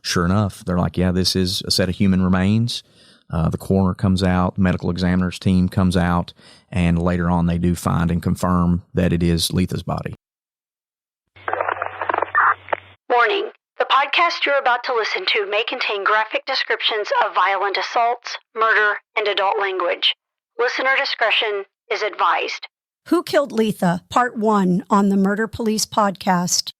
sure enough, they're like, yeah, this is a set of human remains. The coroner comes out, the medical examiner's team comes out, and later on they do find and confirm that it is Letha's body. Warning. The podcast you're about to listen to may contain graphic descriptions of violent assaults, murder, and adult language. Listener discretion is advised. Who Killed Letha? Part 1 on the Murder Police podcast.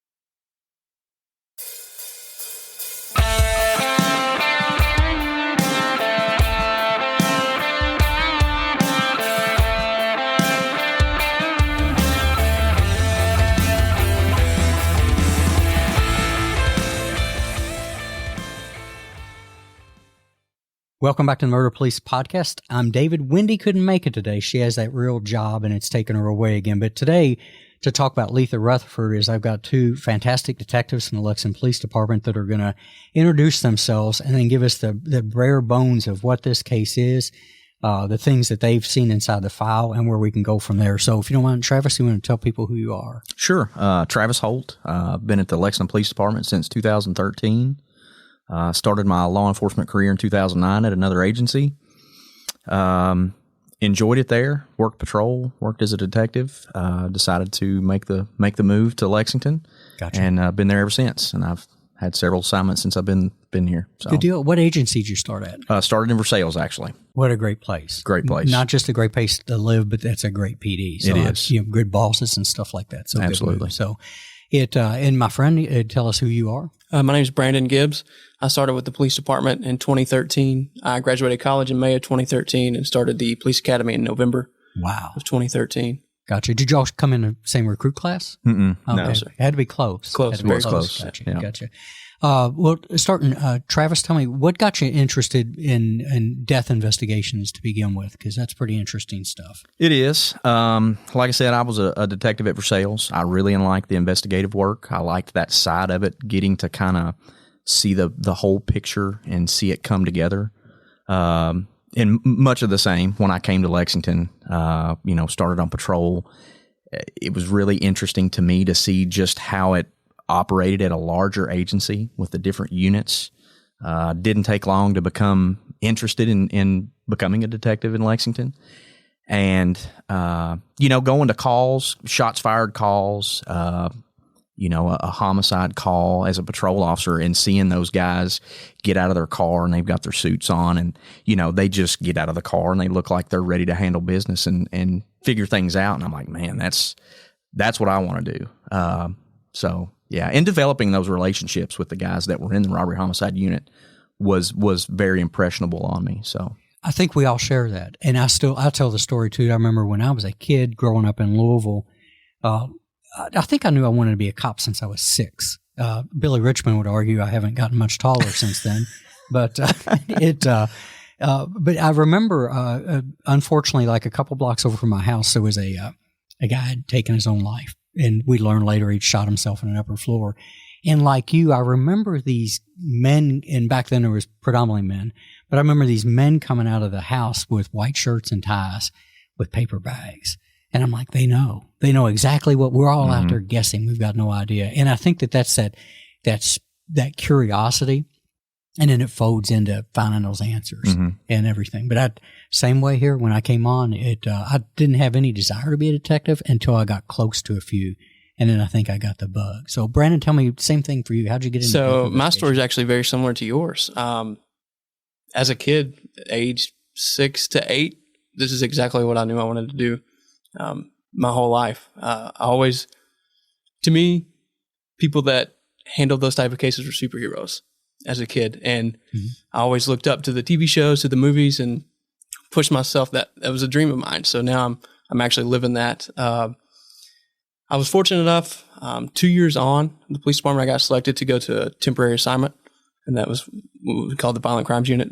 Welcome back to the Murder Police Podcast. I'm David. Wendy couldn't make it today. She has that real job and it's taken her away again. But today, to talk about Letha Rutherford, is I've got two fantastic detectives from the Lexington Police Department that are going to introduce themselves and then give us the bare bones of what this case is, the things that they've seen inside the file, and where we can go from there. So if you don't mind, Travis, you want to tell people who you are? Sure. Travis Holt. Been at the Lexington Police Department since 2013. Started my law enforcement career in 2009 at another agency. Enjoyed it there. Worked patrol. Worked as a detective. Decided to make the move to Lexington. Gotcha. And been there ever since. And I've had several assignments since I've been here. So. Good deal. What agency did you start at? Started in Versailles, actually. What a great place. Great place. Not just a great place to live, but that's a great PD. So it is. Good bosses and stuff like that. So absolutely. So and my friend, tell us who you are. My name is Brandon Gibbs. I started with the police department in 2013. I graduated college in May of 2013 and started the police academy in November of 2013. Gotcha. Did y'all come in the same recruit class? Mm-mm. Okay. No, sir. It had to be close. Very close. Gotcha. Yeah. Gotcha. Well, starting, Travis, tell me, what got you interested in death investigations to begin with? Because that's pretty interesting stuff. It is. Like I said, I was a detective at Versailles. I really liked the investigative work. I liked that side of it, getting to kind of see the whole picture and see it come together. And much of the same when I came to Lexington, started on patrol. It was really interesting to me to see just how it operated at a larger agency with the different units. Didn't take long to become interested in becoming a detective in Lexington. And, going to calls, shots fired calls, a homicide call as a patrol officer, and seeing those guys get out of their car and they've got their suits on and, they just get out of the car and they look like they're ready to handle business and figure things out. And I'm like, man, that's what I want to do. Yeah, and developing those relationships with the guys that were in the robbery homicide unit was very impressionable on me. So I think we all share that, and I tell the story too. I remember when I was a kid growing up in Louisville. I think I knew I wanted to be a cop since I was 6. Billy Richmond would argue I haven't gotten much taller since then, but But I remember, unfortunately, like a couple blocks over from my house, there was a guy had taken his own life. And we learned later he'd shot himself in an upper floor. And like you, I remember these men, and back then there was predominantly men, but I remember these men coming out of the house with white shirts and ties with paper bags. And I'm like, they know exactly what we're all out there guessing. We've got no idea. And I think that's that curiosity. And then it folds into finding those answers and everything. But same way here, when I came on, I didn't have any desire to be a detective until I got close to a few. And then I think I got the bug. So, Brandon, tell me, same thing for you. How'd you get into it? So, my story is actually very similar to yours. As a kid, age 6 to 8, this is exactly what I knew I wanted to do my whole life. To me, people that handled those type of cases were superheroes as a kid. And I always looked up to the TV shows, to the movies, and pushed myself. That was a dream of mine. So now I'm actually living that. I was fortunate enough, 2 years on in the police department, I got selected to go to a temporary assignment, and that was what we called the Violent Crimes Unit.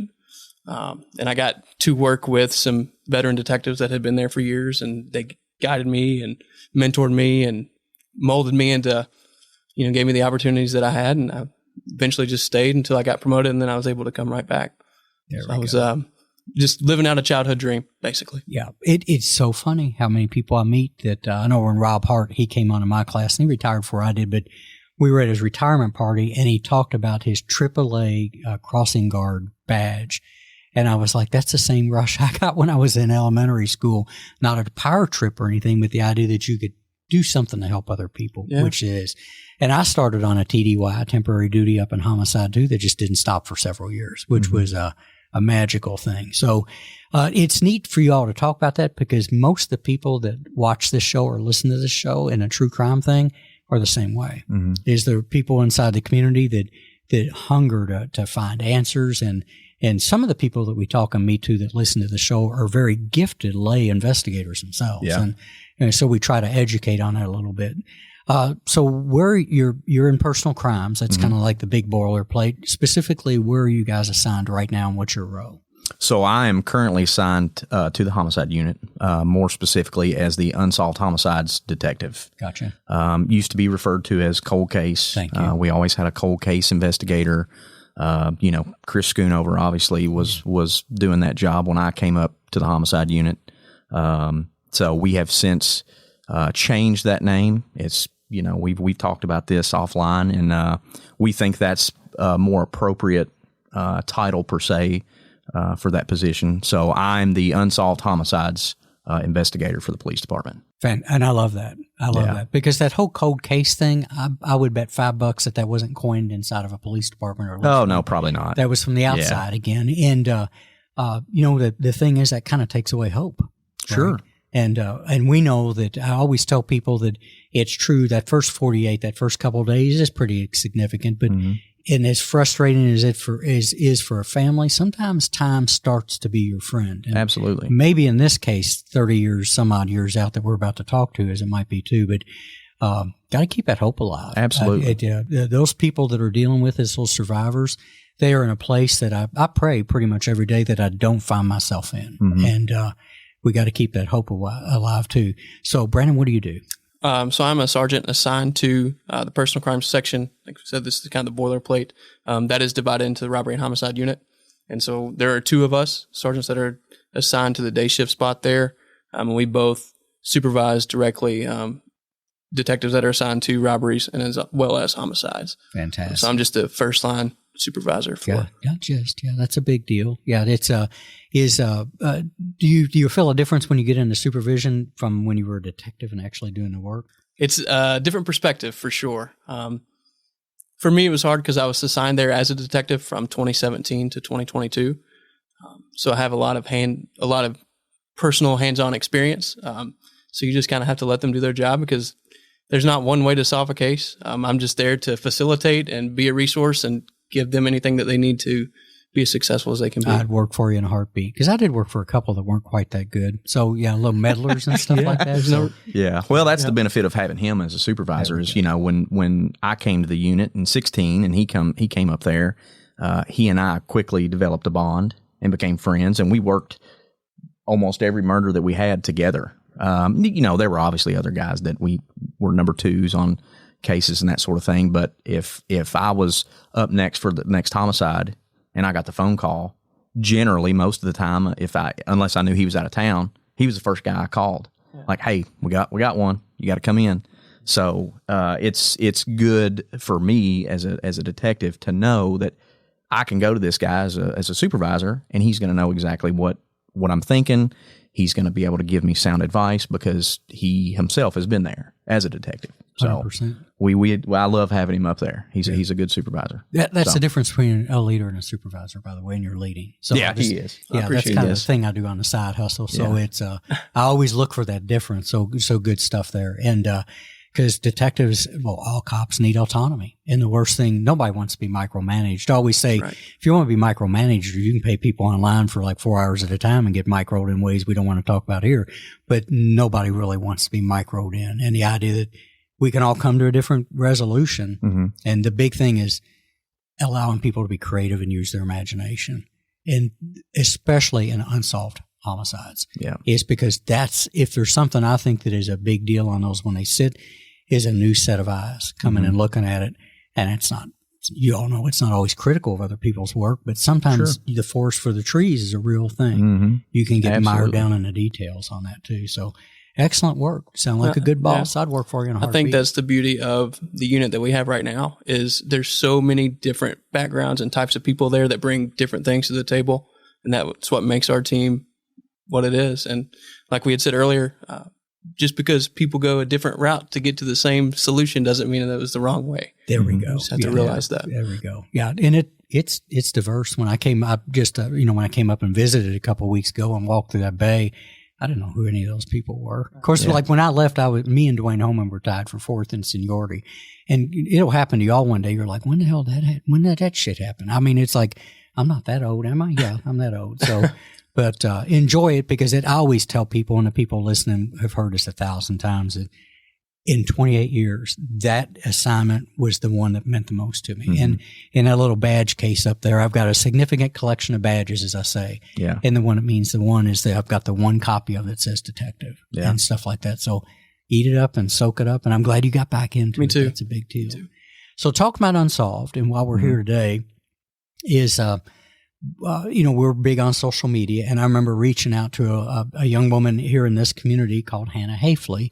And I got to work with some veteran detectives that had been there for years, and they guided me and mentored me and molded me into, gave me the opportunities that I had, and I eventually just stayed until I got promoted, and then I was able to come right back. I was just living out a childhood dream, basically. Yeah. It's so funny how many people I meet that I know when Rob Hart, he came on in my class and he retired before I did, but we were at his retirement party, and he talked about his AAA crossing guard badge. And I was like, that's the same rush I got when I was in elementary school. Not a power trip or anything, but the idea that you could do something to help other people, which is. And I started on a TDY, temporary duty up in homicide too, that just didn't stop for several years, which was a magical thing. So it's neat for you all to talk about that, because most of the people that watch this show or listen to this show in a true crime thing are the same way. Is there people inside the community that hunger to find answers, and some of the people that we talk and meet to that listen to the show are very gifted lay investigators themselves. And so we try to educate on that a little bit. So where you're in personal crimes, that's kind of like the big boilerplate. Specifically, where are you guys assigned right now, and what's your role? So I am currently assigned to the homicide unit, more specifically as the unsolved homicides detective. Gotcha. Used to be referred to as cold case. Thank you. We always had a cold case investigator. Chris Schoonover obviously was doing that job when I came up to the homicide unit. So we have since changed that name. It's, we've talked about this offline, and we think that's a more appropriate title per se for that position. So I'm the unsolved homicides investigator for the police department. And I love that. I love that, because that whole cold case thing, I would bet $5 that wasn't coined inside of a police department. Or no, probably not. That was from the outside again. And, the thing is that kind of takes away hope. Sure. Right? And we know that I always tell people that it's true that first 48, that first couple of days is pretty significant, but and as frustrating as it is for a family, sometimes time starts to be your friend. And absolutely. Maybe in this case, 30 years, some odd years out that we're about to talk to, as it might be too, but got to keep that hope alive. Absolutely. Those people that are dealing with this, those survivors, they are in a place that I pray pretty much every day that I don't find myself in. And we got to keep that hope alive too. So, Brandon, what do you do? So I'm a sergeant assigned to the personal crimes section. Like I said, this is kind of the boilerplate. That is divided into the robbery and homicide unit. And so there are two of us, sergeants, that are assigned to the day shift spot there. And we both supervise directly detectives that are assigned to robberies and as well as homicides. Fantastic. So I'm just the first line supervisor for. That's a big deal. Yeah, it's do you feel a difference when you get into supervision from when you were a detective and actually doing the work? It's a different perspective for sure. For me, it was hard because I was assigned there as a detective from 2017 to 2022. So I have a lot of personal hands-on experience. So you just kind of have to let them do their job, because there's not one way to solve a case. I'm just there to facilitate and be a resource and give them anything that they need to be as successful as they can be. I'd work for you in a heartbeat, because I did work for a couple that weren't quite that good. So, little meddlers and stuff like that. Well, that's the benefit of having him as a supervisor is, when I came to the unit in 2016 and he came up there, he and I quickly developed a bond and became friends, and we worked almost every murder that we had together. There were obviously other guys that we were number twos on cases and that sort of thing. But if I was up next for the next homicide and I got the phone call, generally most of the time, unless I knew he was out of town, he was the first guy I called. Yeah. Like, hey, we got one. You got to come in. So it's good for me as a detective to know that I can go to this guy as a supervisor, and he's going to know exactly what I'm thinking. He's going to be able to give me sound advice because he himself has been there as a detective. So 100%. I love having him up there. He's a good supervisor. That's the difference between a leader and a supervisor, by the way, and you're leading. So he is. Yeah, that's kind of the thing I do on the side hustle. So it's I always look for that difference. So good stuff there. And because detectives, all cops need autonomy. And the worst thing, nobody wants to be micromanaged. I always say, if you want to be micromanaged, you can pay people online for like 4 hours at a time and get microed in ways we don't want to talk about here. But nobody really wants to be microed in. And the idea that we can all come to a different resolution. Mm-hmm. And the big thing is allowing people to be creative and use their imagination. And especially in unsolved homicides. Yeah. It's because if there's something I think that is a big deal on those when they sit, is a new set of eyes coming and looking at it. And it's not, you all know it's not always critical of other people's work, but sometimes the forest for the trees is a real thing. Mm-hmm. You can get mired down in the details on that too. So excellent work. Sound like a good boss. I'd work for you in a heartbeat. I think that's the beauty of the unit that we have right now is there's so many different backgrounds and types of people there that bring different things to the table. And that's what makes our team what it is. And like we had said earlier, just because people go a different route to get to the same solution doesn't mean that it was the wrong way. There we go. You just have to realize that. There we go. Yeah. And it's diverse. When I came up when I came up and visited a couple of weeks ago and walked through that bay, I didn't know who any of those people were. Of course, like when I left, me and Dwayne Holman were tied for fourth in seniority. And it'll happen to y'all one day. You're like, when did that shit happen? I mean, it's like, I'm not that old, am I? Yeah, I'm that old. So, but enjoy it because I always tell people, and the people listening have heard this 1,000 times, that in 28 years, that assignment was the one that meant the most to me. Mm-hmm. And in a little badge case up there, I've got a significant collection of badges, as I say. Yeah. And the one is that I've got the one copy of it that says detective and stuff like that. So eat it up and soak it up. And I'm glad you got back into it. Me too. That's a big deal. So talk about Unsolved. And while we're here today is, we're big on social media. And I remember reaching out to a young woman here in this community called Hannah Hafley,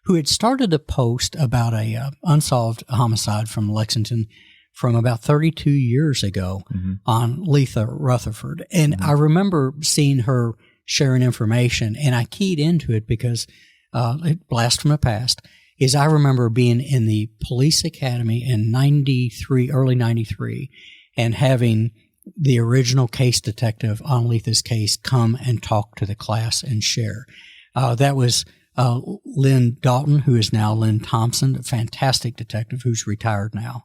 who had started a post about a unsolved homicide from Lexington from about 32 years ago on Letha Rutherford. And I remember seeing her sharing information, and I keyed into it because blast from the past is I remember being in the police academy in 93, early 93, and having the original case detective on Letha's case come and talk to the class and share. That was Lynn Dalton, who is now Lynn Thompson, a fantastic detective who's retired now.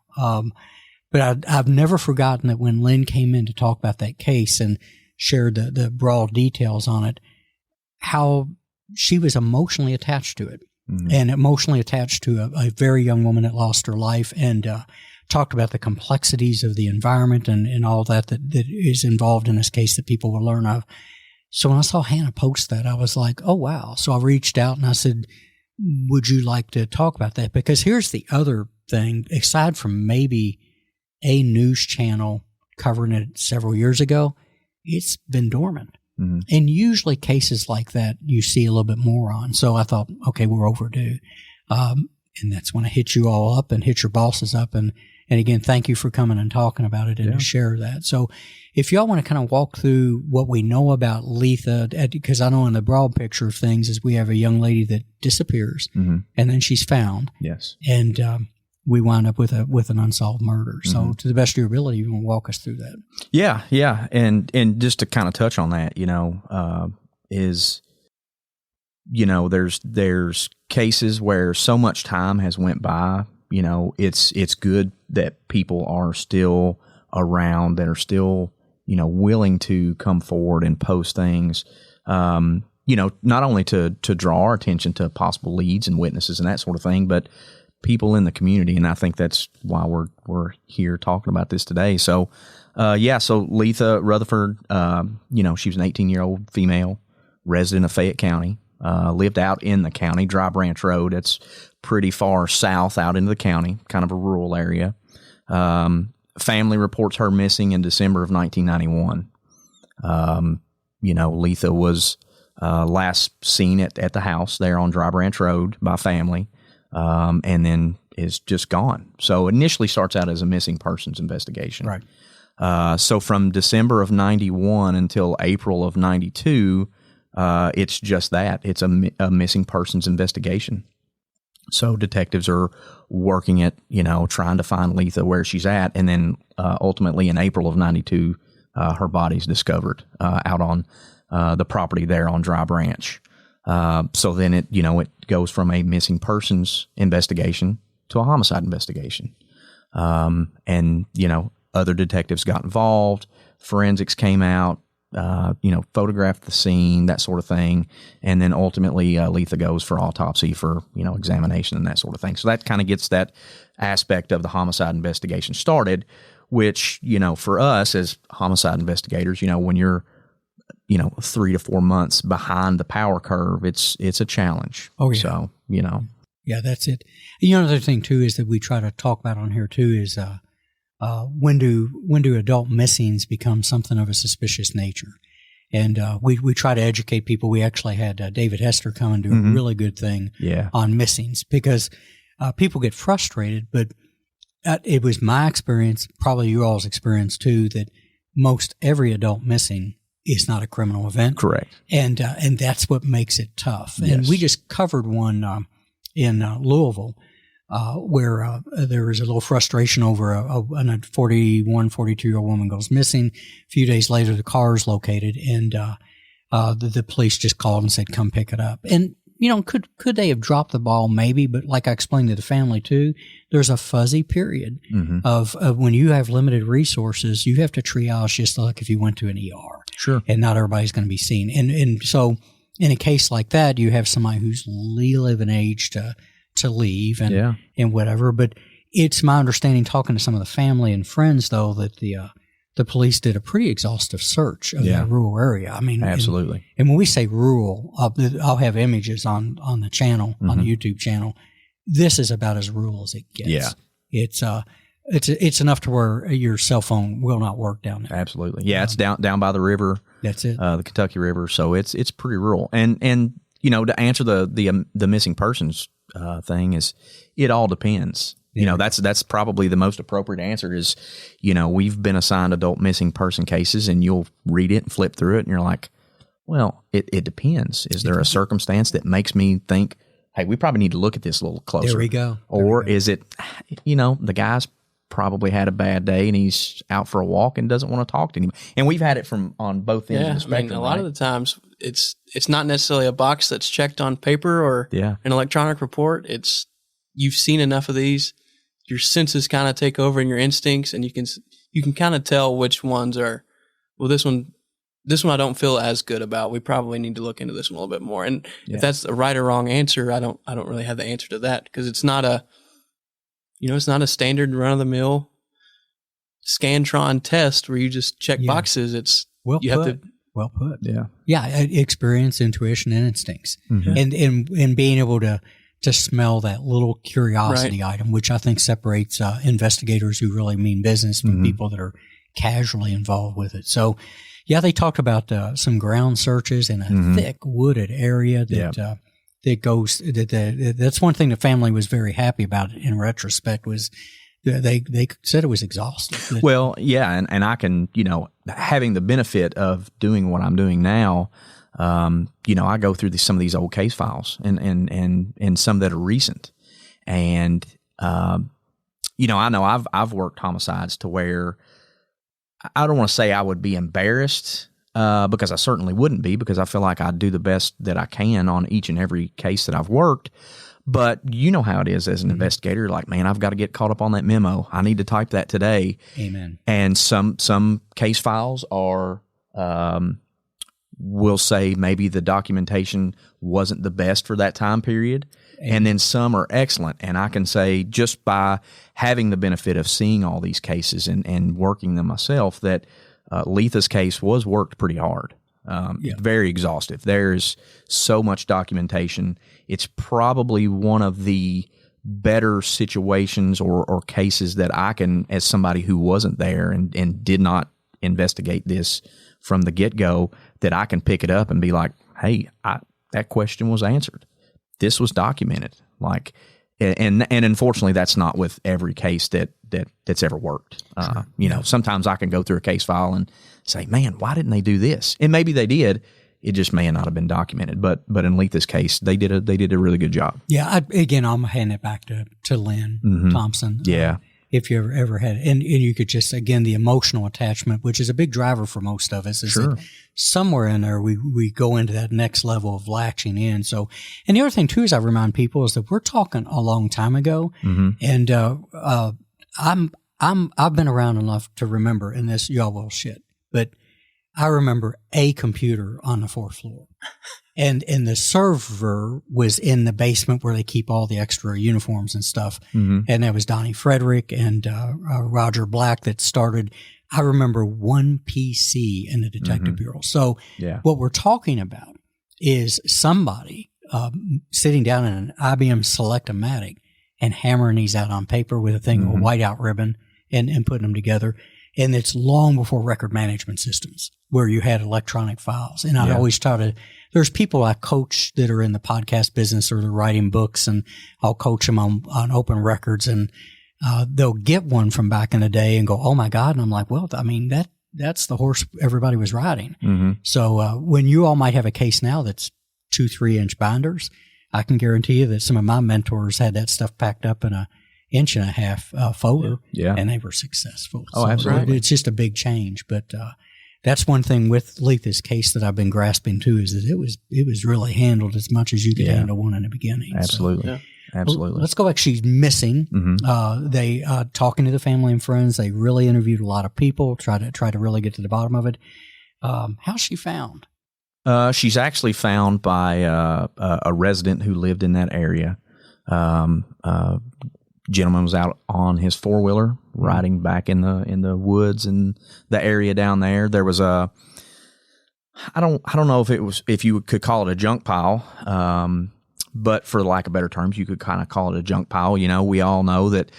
But I've never forgotten that when Lynn came in to talk about that case and shared the broad details on it, how she was emotionally attached to it and emotionally attached to a very young woman that lost her life and talked about the complexities of the environment and all that is involved in this case that people will learn of. So when I saw Hannah post that, I was like, oh, wow. So I reached out and I said, would you like to talk about that? Because here's the other thing, aside from maybe a news channel covering it several years ago, it's been dormant. Mm-hmm. And usually cases like that you see a little bit more on. So I thought, okay, we're overdue. And that's when I hit you all up and hit your bosses up. And again, thank you for coming and talking about it and to share that. So if y'all want to kind of walk through what we know about Letha, because I know in the broad picture of things is we have a young lady that disappears and then she's found. Yes. And we wind up with an unsolved murder. So to the best of your ability, you want to walk us through that. Yeah. Yeah. And just to kind of touch on that, there's cases where so much time has went by, it's good that people are still around, that are still, willing to come forward and post things, not only to draw our attention to possible leads and witnesses and that sort of thing, but people in the community. And I think that's why we're here talking about this today. So, so Letha Rutherford, she was an 18-year-old female resident of Fayette County, lived out in the county, Dry Branch Road. It's pretty far south out into the county, kind of a rural area. Family reports her missing in December of 1991. Letha was last seen at the house there on Dry Branch Road by family, and then is just gone. So it initially starts out as a missing persons investigation. Right. So from December of 91 until April of 92, it's just that. It's a missing persons investigation. So detectives are working at, trying to find Letha where she's at. And then ultimately in April of 92, her body's discovered out on the property there on Dry Branch. So then it goes from a missing persons investigation to a homicide investigation. And other detectives got involved, forensics came out, photographed the scene, that sort of thing. And then ultimately Letha goes for autopsy for, examination and that sort of thing. So that kind of gets that aspect of the homicide investigation started, which, for us as homicide investigators, when you're, 3 to 4 months behind the power curve, it's a challenge. Oh, yeah. So, Yeah, that's it. Another thing too is that we try to talk about on here too is, when do adult missings become something of a suspicious nature? And we try to educate people. We actually had David Hester come and do a really good thing on missings, because people get frustrated. But it was my experience, probably your all's experience too, that most every adult missing is not a criminal event. Correct. And that's what makes it tough. Yes. And we just covered one in Louisville where there was a little frustration over a 41, 42-year-old woman goes missing. A few days later, the car is located, and the police just called and said, come pick it up. And, could they have dropped the ball? Maybe, but like I explained to the family too, there's a fuzzy period of when you have limited resources, you have to triage just like if you went to an ER. Sure. And not everybody's going to be seen. And so in a case like that, you have somebody who's legal of an age to leave and whatever. But it's my understanding, talking to some of the family and friends, though, that the police did a pretty exhaustive search of that rural area. I mean, absolutely. And when we say rural, I'll have images on the channel, on the YouTube channel. This is about as rural as it gets. Yeah. It's enough to where your cell phone will not work down there. Absolutely. Yeah, it's down by the river. That's it. The Kentucky River. So it's pretty rural. And to answer the missing persons thing is, it all depends. Yeah. That's probably the most appropriate answer is, we've been assigned adult missing person cases, and you'll read it and flip through it, and you're like, well, it depends. Is there a circumstance that makes me think, hey, we probably need to look at this a little closer? There we go. Or is it, the guy's probably had a bad day and he's out for a walk and doesn't want to talk to anybody. And we've had it from on both ends of the spectrum. A lot of the times it's not necessarily a box that's checked on paper or an electronic report. It's, you've seen enough of these, your senses kind of take over and your instincts, and you can kind of tell which ones are, well, this one I don't feel as good about. We probably need to look into this one a little bit more. And if that's a right or wrong answer, I don't really have the answer to that, because it's not a, it's not a standard run of the mill Scantron test where you just check boxes. It's well put. Yeah. Experience, intuition, and instincts, and being able to smell that little curiosity item, which I think separates investigators who really mean business from people that are casually involved with it. So, they talked about some ground searches in a thick wooded area that goes. That's one thing the family was very happy about in retrospect, was they said it was exhausting. Well, yeah, and I can, having the benefit of doing what I'm doing now, I go through some of these old case files and some that are recent, and I know I've worked homicides to where I don't want to say I would be embarrassed, because I certainly wouldn't be, because I feel like I do the best that I can on each and every case that I've worked. But you know how it is as an investigator. You're like, man, I've got to get caught up on that memo. I need to type that today. Amen. And some case files are, we'll say maybe the documentation wasn't the best for that time period. Amen. And then some are excellent. And I can say, just by having the benefit of seeing all these cases and working them myself, that Letha's case was worked pretty hard. Very exhaustive. There's so much documentation. It's probably one of the better situations or cases that I can, as somebody who wasn't there and did not investigate this from the get-go, that I can pick it up and be like, hey, that question was answered. This was documented. And unfortunately, that's not with every case that's ever worked. Sometimes I can go through a case file and say, man, why didn't they do this? And maybe they did. It just may not have been documented. But in Letha's case, they did a really good job. Yeah. I'm hand it back to Lynn Thompson. Yeah. If you ever had it. And you could just, again, the emotional attachment, which is a big driver for most of us, is that somewhere in there we go into that next level of latching in. So, and the other thing too is I remind people is that we're talking a long time ago, and I've been around enough to remember, and this y'all will shit, but I remember a computer on the 4th floor. And the server was in the basement where they keep all the extra uniforms and stuff. And that was Donnie Frederick and Roger Black that started. I remember one PC in the Detective Bureau. So what we're talking about is somebody sitting down in an IBM Selectomatic and hammering these out on paper with a thing, a whiteout ribbon, and putting them together. And it's long before record management systems where you had electronic files. And I always try to, there's people I coach that are in the podcast business or they're writing books, and I'll coach them on open records, and they'll get one from back in the day and go, oh my God. And I'm like, well, I mean, that's the horse everybody was riding. Mm-hmm. So when you all might have a case now that's 2-3 inch binders, I can guarantee you that some of my mentors had that stuff packed up in a 1.5 inch folder, and they were successful. Oh, so absolutely. It's just a big change. But that's one thing with Letha's case that I've been grasping too, is that it was really handled as much as you could handle one in the beginning. Absolutely. So, Absolutely. well, let's go back. She's missing. Mm-hmm. They talking to the family and friends. They really interviewed a lot of people. Try to really get to the bottom of it. How's she found? She's actually found by a resident who lived in that area. Gentleman was out on his 4-wheeler riding back in the woods and the area down there. There was I don't know if you could call it a junk pile. But for lack of better terms, you could kind of call it a junk pile. You know, we all know that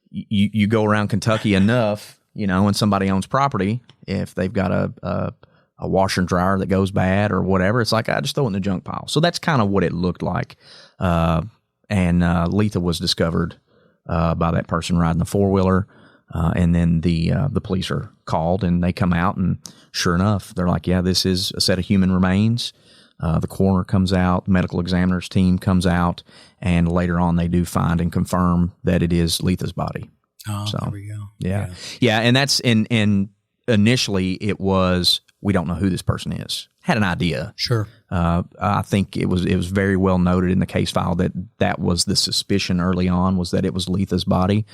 you go around Kentucky enough, you know, and somebody owns property, if they've got a washer and dryer that goes bad or whatever, it's like, I just throw it in the junk pile. So that's kind of what it looked like. And Letha was discovered by that person riding the 4-wheeler. And then the police are called, and they come out, and sure enough, they're like, yeah, this is a set of human remains. The coroner comes out, the medical examiner's team comes out, and later on they do find and confirm that it is Letha's body. Oh, so, there we go. Yeah. And that's, and initially it was, we don't know who this person is. Had an idea. Sure. I think it was very well noted in the case file that was the suspicion early on, was that it was Letha's body.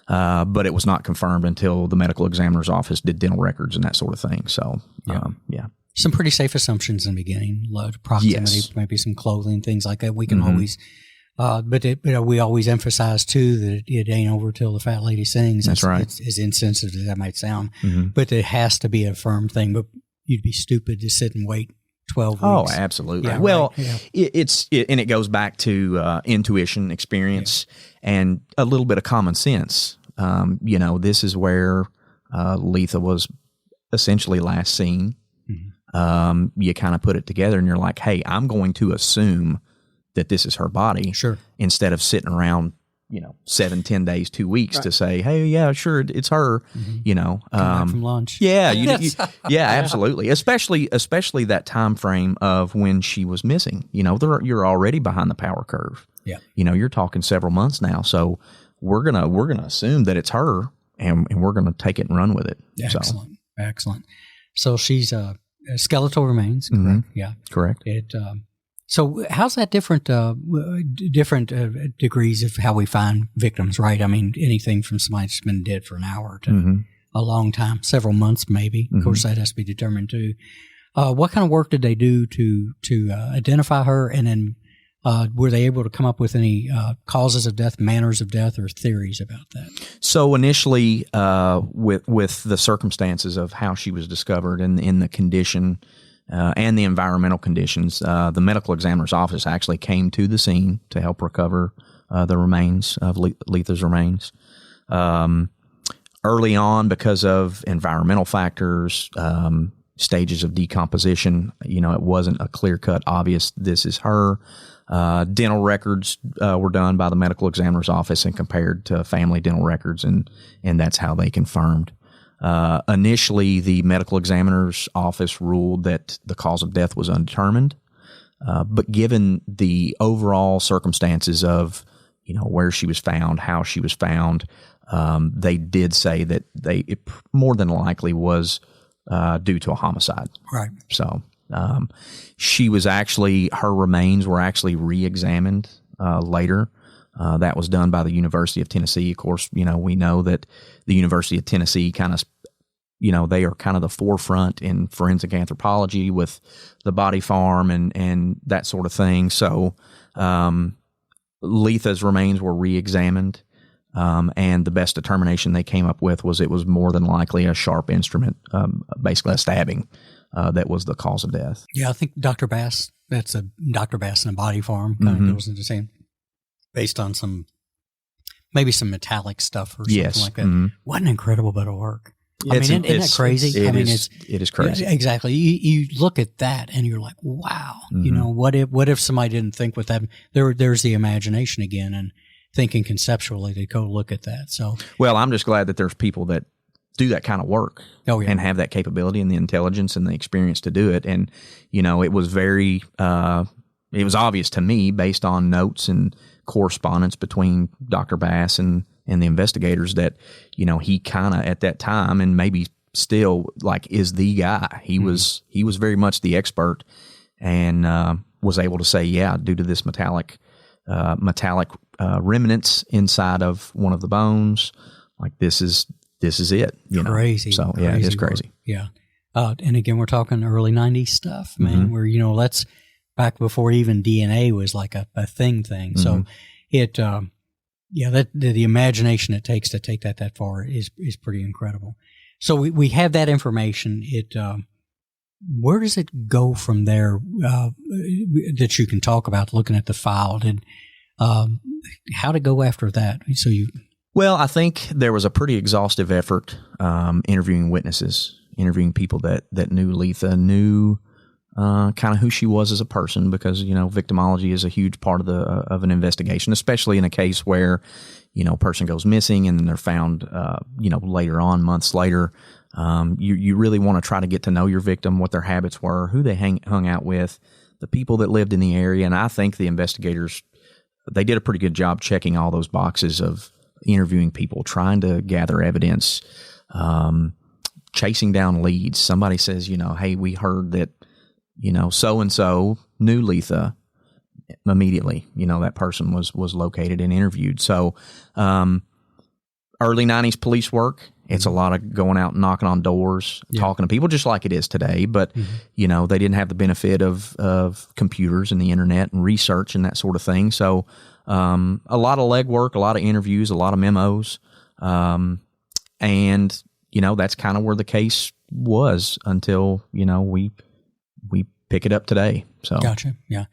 But it was not confirmed until the medical examiner's office did dental records and that sort of thing. So, yeah. Some pretty safe assumptions in the beginning, proximity, maybe some clothing, things like that. We can always, but we always emphasize too that it ain't over till the fat lady sings. That's right. It's as insensitive as that might sound, but it has to be a firm thing. But you'd be stupid to sit and wait 12 weeks. Oh, absolutely. Yeah, well, right. And it goes back to intuition, experience, and a little bit of common sense. You know, this is where Letha was essentially last seen. You kind of put it together, and you're like, hey, I'm going to assume that this is her body. Sure. Instead of sitting around, 7-10 days, 2 weeks to say, hey, yeah, sure, it's her, Come back from lunch. Yeah. Yeah, absolutely. Especially that time frame of when she was missing, you're already behind the power curve. Yeah. You're talking several months now. So we're going to assume that it's her, and we're going to take it and run with it. Excellent. So she's, skeletal remains, correct? Yeah, correct. So how's that different degrees of how we find victims, right? I mean, anything from somebody that's been dead for an hour to a long time, several months maybe. Of course, that has to be determined too. What kind of work did they do to identify her, and then were they able to come up with any causes of death, manners of death, or theories about that? So initially, with the circumstances of how she was discovered and in the condition and the environmental conditions, the medical examiner's office actually came to the scene to help recover the remains of Letha's remains. Early on, because of environmental factors, stages of decomposition, it wasn't a clear-cut, obvious, this is her. Dental records were done by the medical examiner's office and compared to family dental records, and that's how they confirmed. Initially, the medical examiner's office ruled that the cause of death was undetermined, but given the overall circumstances of where she was found, how she was found, they did say that it more than likely was due to a homicide. Right. So. She was her remains were actually re-examined later. That was done by the University of Tennessee. Of course, we know that the University of Tennessee kind of, they are kind of the forefront in forensic anthropology with the body farm and that sort of thing. So Letha's remains were re-examined, and the best determination they came up with was it was more than likely a sharp instrument, basically a stabbing. That was the cause of death. Yeah, I think Dr. Bass, that's a Dr. Bass in a body farm, kind of goes into the same, based on maybe some metallic stuff or something like that. What an incredible bit of work. I mean, isn't that crazy? It is crazy. Yeah, exactly. You look at that and you're like, wow. What if somebody didn't think with that? There's the imagination again, and thinking conceptually to go look at that. So, well, I'm just glad that there's people that do that kind of work and have that capability and the intelligence and the experience to do it. And, it was very, it was obvious to me based on notes and correspondence between Dr. Bass and the investigators that, he kind of at that time, and maybe still, like, is the guy. He was very much the expert, and was able to say, yeah, due to this metallic remnants inside of one of the bones, like this is it. Crazy. So yeah, it is crazy. Work. Yeah. And again, we're talking early 90s stuff, man, where, let's back before even DNA was like a thing. So it, the imagination it takes to take that far is pretty incredible. So we have that information. Where does it go from there, that you can talk about looking at the file, and how to go after that? Well, I think there was a pretty exhaustive effort, interviewing witnesses, interviewing people that knew Letha, knew kind of who she was as a person, because victimology is a huge part of an investigation, especially in a case where a person goes missing and then they're found later on, months later. You really want to try to get to know your victim, what their habits were, who they hung out with, the people that lived in the area, and I think the investigators, they did a pretty good job checking all those boxes of interviewing people, trying to gather evidence, chasing down leads. Somebody says, hey, we heard that, so-and-so knew Letha. Immediately, that person was located and interviewed. So early 90s police work, it's a lot of going out and knocking on doors, talking to people, just like it is today. But, they didn't have the benefit of computers and the internet and research and that sort of thing. So a lot of legwork, a lot of interviews, a lot of memos. And, that's kind of where the case was until, we pick it up today. So Gotcha. Yeah.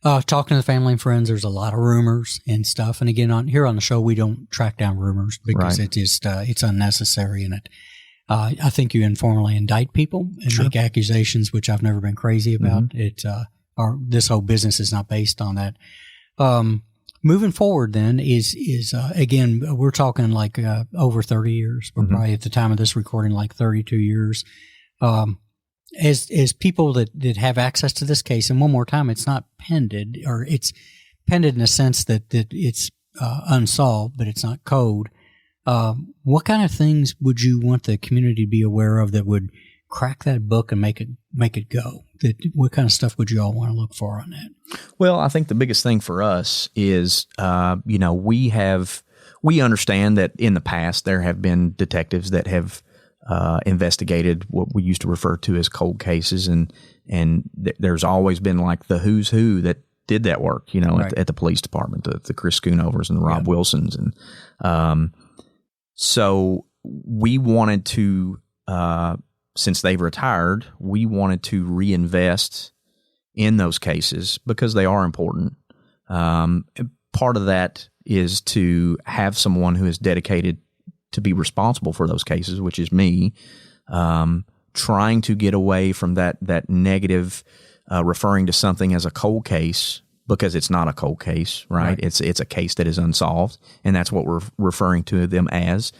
Talking to the family and friends, there's a lot of rumors and stuff. And again, here on the show, we don't track down rumors because it's unnecessary. And I think you informally indict people and make accusations, which I've never been crazy about. This whole business is not based on that. Moving forward then is again, we're talking like over 30 years. We're probably at the time of this recording, like 32 years. As people that have access to this case, and one more time, it's not pended, or it's pended in a sense that it's unsolved, but it's not code. What kind of things would you want the community to be aware of that would crack that book and make it go? What kind of stuff would you all want to look for on that? Well, I think the biggest thing for us is, we understand that in the past there have been detectives that have investigated what we used to refer to as cold cases, and there's always been like the who's who that did that work, at the police department, the Chris Schoonovers and the Rob Wilsons, and so we wanted to, since they've retired, we wanted to reinvest in those cases because they are important. Part of that is to have someone who is dedicated to be responsible for those cases, which is me, trying to get away from that negative, referring to something as a cold case, because it's not a cold case, right? It's a case that is unsolved, and that's what we're referring to them as.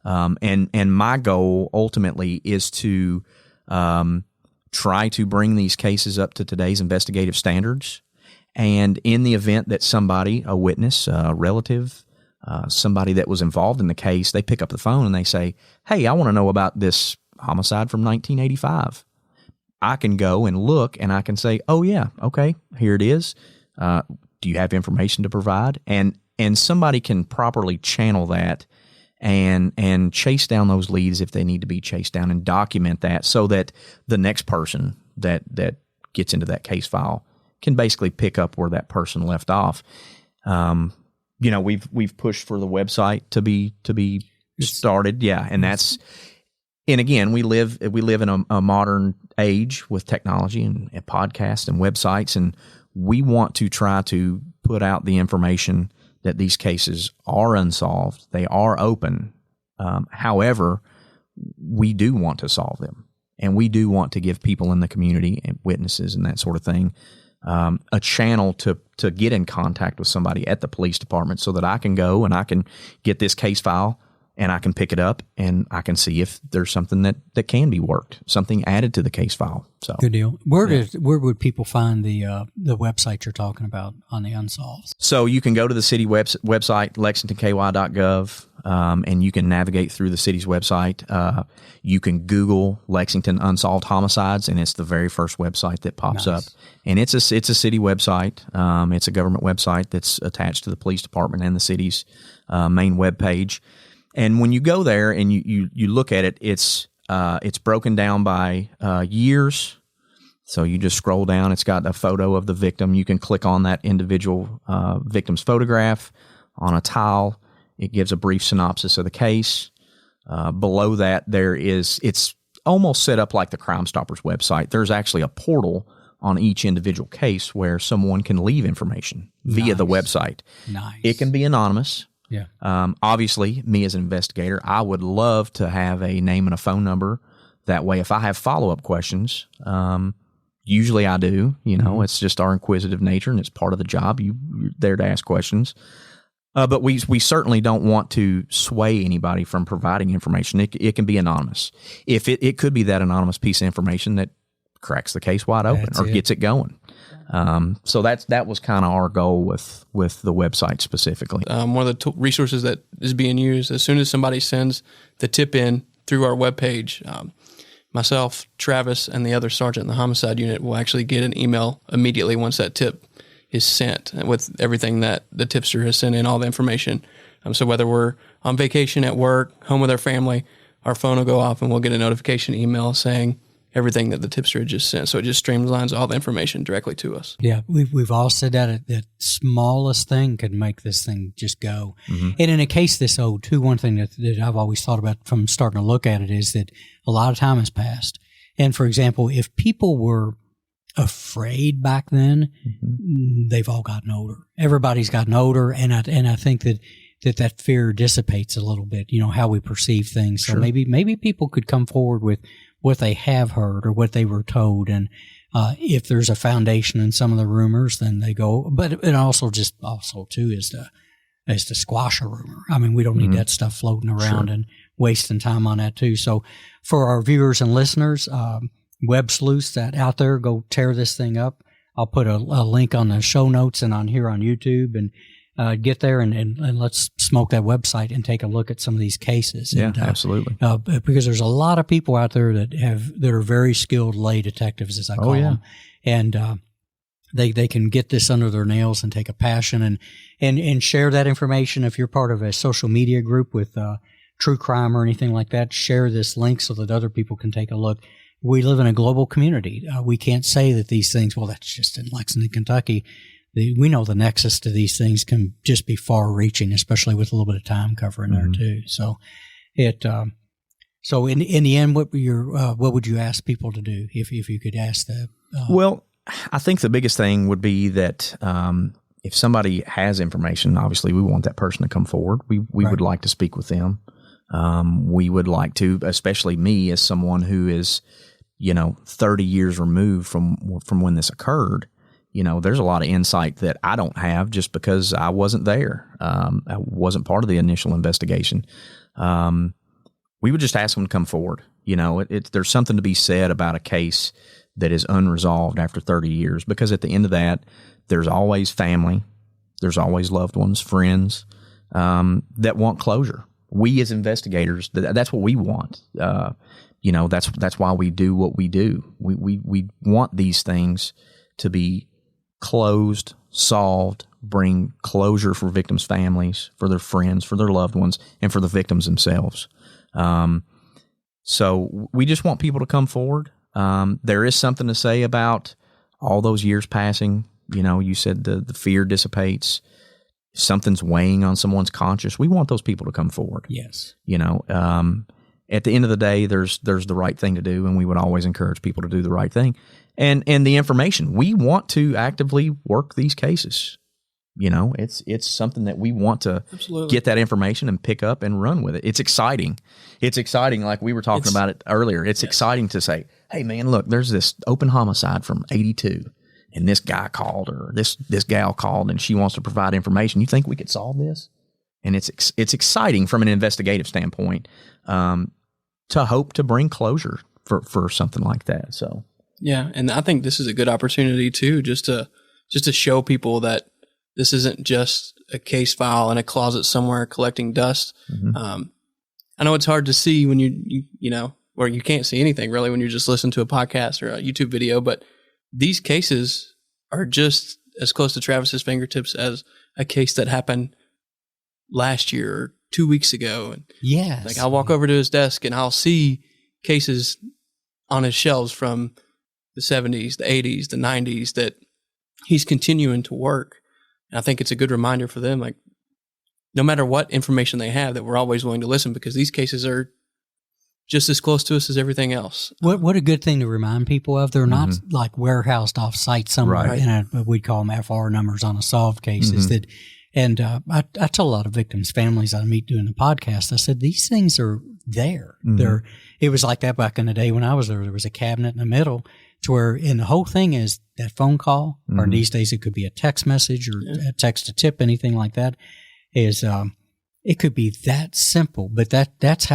And my goal ultimately is to try to bring these cases up to today's investigative standards. And in the event that somebody, a witness, a relative, somebody that was involved in the case, they pick up the phone and they say, hey, I want to know about this homicide from 1985. I can go and look and I can say, oh yeah, okay, here it is. Do you have information to provide? And somebody can properly channel that and chase down those leads if they need to be chased down, and document that so that the next person that gets into that case file can basically pick up where that person left off. We've pushed for the website to be started. Yeah. And again, we live in a modern age with technology and podcasts and websites, and we want to try to put out the information that these cases are unsolved. They are open. However, we do want to solve them. And we do want to give people in the community and witnesses and that sort of thing a channel to get in contact with somebody at the police department so that I can go and I can get this case file and I can pick it up and I can see if there's something that can be worked, something added to the case file. So good deal. Where would people find the website you're talking about on the unsolved? So you can go to the city website, lexingtonky.gov, and you can navigate through the city's website. You can Google Lexington Unsolved Homicides, and it's the very first website that pops up. And it's a city website. It's a government website that's attached to the police department and the city's main webpage. And when you go there and you look at it, it's broken down by years. So you just scroll down. It's got a photo of the victim. You can click on that individual victim's photograph on a tile. It gives a brief synopsis of the case. Below that, it's almost set up like the Crime Stoppers website. There's actually a portal on each individual case where someone can leave information via the website. Nice. It can be anonymous. Yeah. Obviously, me as an investigator, I would love to have a name and a phone number. That way, if I have follow-up questions, usually I do. It's just our inquisitive nature, and it's part of the job. You're there to ask questions. But we certainly don't want to sway anybody from providing information. It can be anonymous. If it could be that anonymous piece of information that cracks the case wide open gets it going. So that was kind of our goal with the website specifically. One of the resources that is being used, as soon as somebody sends the tip in through our webpage, myself, Travis, and the other sergeant in the homicide unit will actually get an email immediately once that tip is sent with everything that the tipster has sent in, all the information. So whether we're on vacation, at work, home with our family, our phone will go off and we'll get a notification email saying everything that the tipster had just sent. So it just streamlines all the information directly to us. Yeah, we've all said that smallest thing could make this thing just go. Mm-hmm. And in a case this old, too, one thing that I've always thought about from starting to look at it is that a lot of time has passed. And, for example, if people were afraid back then, they've all gotten older. Everybody's gotten older, and I think that fear dissipates a little bit, how we perceive things. So maybe people could come forward with what they have heard or what they were told, and if there's a foundation in some of the rumors, then they go. But it also too is to squash a rumor. I mean, we don't need that stuff floating around and wasting time on that too. So for our viewers and listeners, web sleuths that out there, go tear this thing up. I'll put a link on the show notes and on here on YouTube, and get there and let's smoke that website and take a look at some of these cases. Yeah, absolutely. Because there's a lot of people out there that are very skilled lay detectives, as I call them, and they can get this under their nails and take a passion and share that information. If you're part of a social media group with true crime or anything like that, share this link so that other people can take a look. We live in a global community. We can't say that these things, well, that's just in Lexington, Kentucky. We know the nexus to these things can just be far-reaching, especially with a little bit of time cover in there too. So, so in the end, what would you ask people to do if you could ask that? Well, I think the biggest thing would be that if somebody has information, obviously we want that person to come forward. We would like to speak with them. We would like to, especially me as someone who is, 30 years removed from when this occurred. There's a lot of insight that I don't have just because I wasn't there. I wasn't part of the initial investigation. We would just ask them to come forward. There's something to be said about a case that is unresolved after 30 years, because at the end of that, there's always family, there's always loved ones, friends that want closure. We as investigators, that's what we want. That's why we do what we do. We want these things to be closed, solved, bring closure for victims' families, for their friends, for their loved ones, and for the victims themselves. So we just want people to come forward. There is something to say about all those years passing. You said the fear dissipates. Something's weighing on someone's conscience. We want those people to come forward. Yes. At the end of the day, there's the right thing to do, and we would always encourage people to do the right thing. And the information, we want to actively work these cases. it's something that we want to get that information and pick up and run with it. It's exciting. It's exciting. Like we were talking about it earlier. It's exciting to say, hey man, look, there's this open homicide from 82 and this guy called or this gal called and she wants to provide information. You think we could solve this? And it's exciting from an investigative standpoint, to hope to bring closure for something like that. So, yeah. And I think this is a good opportunity too, just to show people that this isn't just a case file in a closet somewhere collecting dust. Mm-hmm. I know it's hard to see when or you can't see anything really when you're just listening to a podcast or a YouTube video, but these cases are just as close to Travis's fingertips as a case that happened last year or 2 weeks ago. And yes, like I'll walk over to his desk and I'll see cases on his shelves from the 70s, the 80s, the 90s that he's continuing to work. And I think it's a good reminder for them, like no matter what information they have, that we're always willing to listen because these cases are just as close to us as everything else. What a good thing to remind people of. They're not like warehoused off site somewhere in we'd call them FR numbers on a solved cases that. And I tell a lot of victims' families I meet doing the podcast, I said, these things are there. It was like that back in the day when I was there. There was a cabinet in the middle to where, and the whole thing is that phone call, or these days it could be a text message or a text to tip, anything like that, is it could be that simple. But that's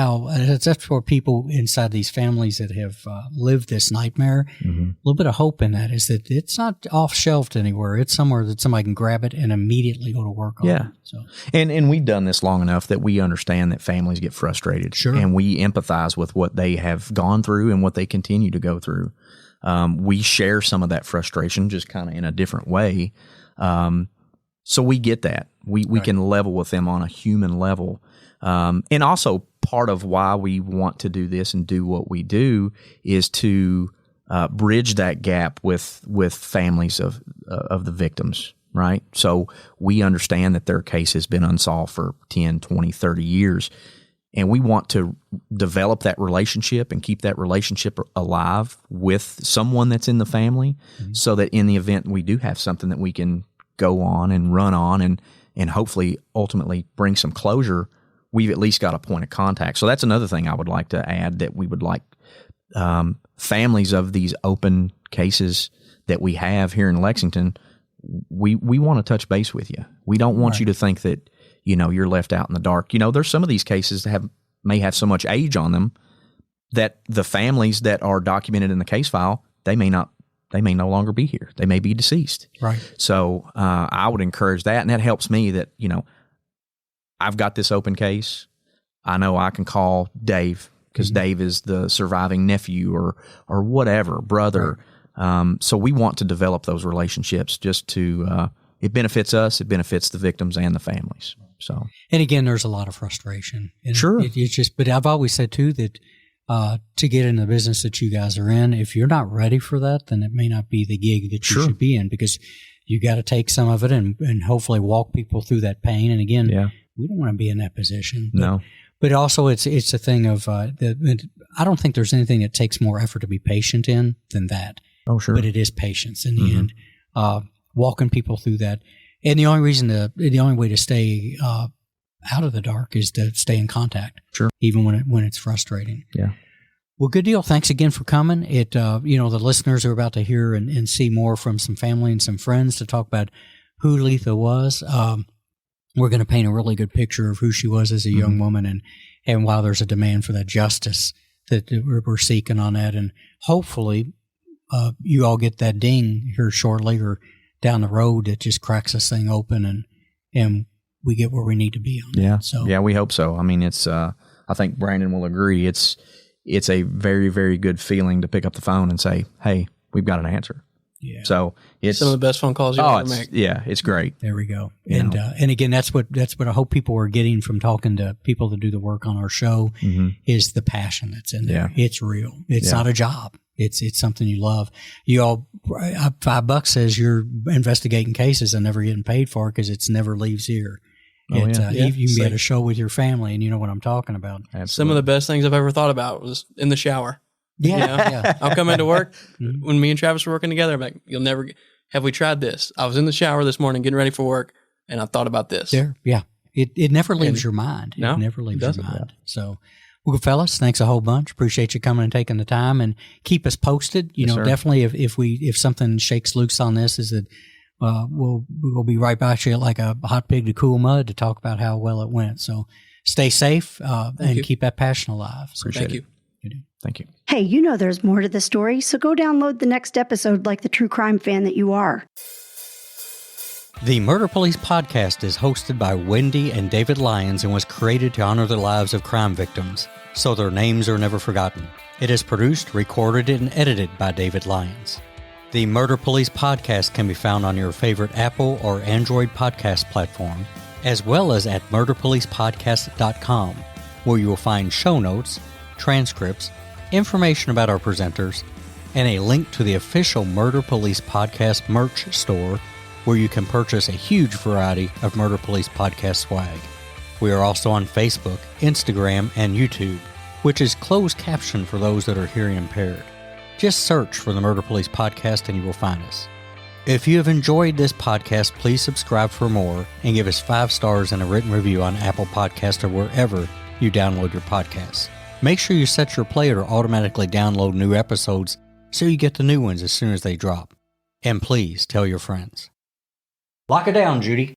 where people inside these families that have lived this nightmare, a little bit of hope in that is that it's not off shelved anywhere. It's somewhere that somebody can grab it and immediately go to work on it. So. And we've done this long enough that we understand that families get frustrated. Sure. And we empathize with what they have gone through and what they continue to go through. We share some of that frustration just kind of in a different way. So we get that. We can level with them on a human level. And also part of why we want to do this and do what we do is to bridge that gap with families of the victims, right? So we understand that their case has been unsolved for 10, 20, 30 years. And we want to develop that relationship and keep that relationship alive with someone that's in the family so that in the event we do have something that we can go on and run on and hopefully ultimately bring some closure, we've at least got a point of contact. So that's another thing I would like to add, that we would like families of these open cases that we have here in Lexington, we want to touch base with you. We don't want you to think that, you're left out in the dark. There's some of these cases that may have so much age on them that the families that are documented in the case file, they may no longer be here. They may be deceased. Right. So I would encourage that. And that helps me that, I've got this open case. I know I can call Dave because Dave is the surviving nephew or whatever, brother. Right. So we want to develop those relationships just to, it benefits us, it benefits the victims and the families. So, and again, there's a lot of frustration. And sure. It's just, but I've always said too that, to get in the business that you guys are in, if you're not ready for that, then it may not be the gig that you should be in, because you got to take some of it and hopefully walk people through that pain. And again, we don't want to be in that position. But also it's a thing of, I don't think there's anything that takes more effort to be patient in than that. Oh, sure. But it is patience in the end, walking people through that. And the only way to stay, out of the dark is to stay in contact. Sure. Even when it's frustrating. Yeah. Well, good deal. Thanks again for coming. The listeners are about to hear and see more from some family and some friends to talk about who Letha was. We're going to paint a really good picture of who she was as a young woman and why there's a demand for that justice that we're seeking on that. And hopefully, you all get that ding here shortly or down the road that just cracks this thing open and we get where we need to be on that. So we hope so. I mean, it's I think Brandon will agree. It's a very, very good feeling to pick up the phone and say, "Hey, we've got an answer." Yeah. So it's some of the best phone calls you ever make. Yeah, it's great. There we go. And again, that's what I hope people are getting from talking to people that do the work on our show is the passion that's in there. Yeah. It's real. It's not a job. It's something you love. You all, $5 says you're investigating cases and never getting paid for it because it's never leaves here. You can be at a show with your family and you know what I'm talking about. Absolutely. Some of the best things I've ever thought about was in the shower. Yeah. I'll come into work when me and Travis were working together. I'm like, have we tried this? I was in the shower this morning getting ready for work. and I thought about this. Yeah. It never leaves your mind. No, it never leaves it your doesn't. mind. So, well, fellas, thanks a whole bunch. Appreciate you coming and taking the time, and keep us posted. You know, sir. definitely if something shakes loose on this, is that we'll be right by you like a hot pig to cool mud to talk about how well it went. So stay safe and you. keep that passion alive. So Appreciate Thank it. you. Thank you. Hey, you know there's more to the story, so go download the next episode like the true crime fan that you are. The Murder Police podcast is hosted by Wendy and David Lyons and was created to honor the lives of crime victims, so their names are never forgotten. It is produced, recorded, and edited by David Lyons. The Murder Police podcast can be found on your favorite Apple or Android podcast platform, as well as at murderpolicepodcast.com, where you will find show notes, transcripts, information about our presenters, and a link to the official Murder Police podcast merch store, where you can purchase a huge variety of Murder Police podcast swag. We are also on Facebook, Instagram, and YouTube, which is closed caption for those that are hearing impaired. Just search for the Murder Police podcast and you will find us. If you have enjoyed this podcast, please subscribe for more and give us 5 stars and a written review on Apple Podcasts or wherever you download your podcasts. Make sure you set your player to automatically download new episodes so you get the new ones as soon as they drop. And please tell your friends. Lock it down, Judy.